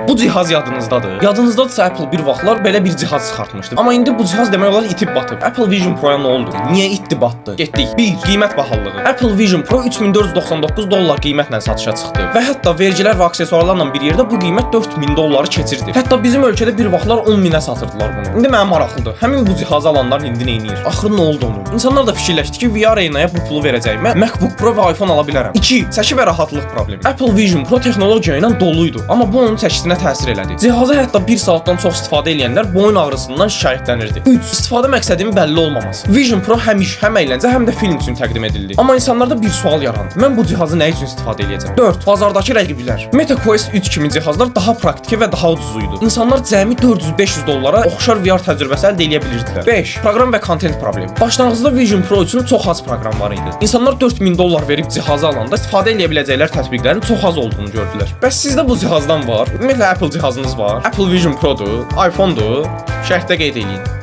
Bu cihaz yadınızdadır. Yadınızdadırsa Apple bir vaxtlar belə bir cihaz çıxartmışdı. Amma indi bu cihaz demək olar itib batıb. Apple Vision Pro-ya nə oldu? Niyə itdi batdı? Getdik. 1. Qiymət bahalılığı. Apple Vision Pro 3499 dollar qiymətlə satışa çıxdı və hətta vergilər və aksesuarlarla bir yerdə bu qiymət 4000 dolları keçirdi. Hətta bizim ölkədə bir vaxtlar 10 minə satırdılar bunu. İndi mənim maraqlıdır. Həmin bu cihazı alanlar indi nə edir? Axırı nə oldu onun? İnsanlar da fikirləşdi ki, VR Arena'ya bu pulu verəcəyimə MacBook Pro və iPhone ala bilərəm. 2. Çəki və rahatlıq problemi. Apple Vision Pro texnologiya ilə doluydu, amma bu onun çəkisinə təsir elədi. Cihazı hətta 1 saatdan çox istifadə edənlər boyun ağrısından şikayətlənirdi. 3. İstifadə məqsədinin bəlli olmaması. Vision Pro həm iş, həm əyləncə, həm də film üçün təqdim edildi. Amma insanlarda bir sual yarandı. Mən bu cihazı nə üçün istifadə edəcəm? 4. Bazardakı rəqiblər. Meta Quest 3 kimi cihazlar daha praktiki və daha ucuz idi. İnsanlar cəmi 400-500 dollara oxşar VR təcrübəsi əldə edə bilirdilər. 5. Proqram və kontent problemi. Başlanğıcda Vision Pro üçün çox az proqram var idi. İnsanlar 4000 dollar verib cihazı alanda istifadə edə biləcəkləri tətbiqlərin çox az olduğunu gördülər. Bəs sizdə bu cihazdan var? Ümumiyyətlə Apple cihazınız var. Apple Vision Pro-dur, iPhone-dur. Şərhdə qeyd edin.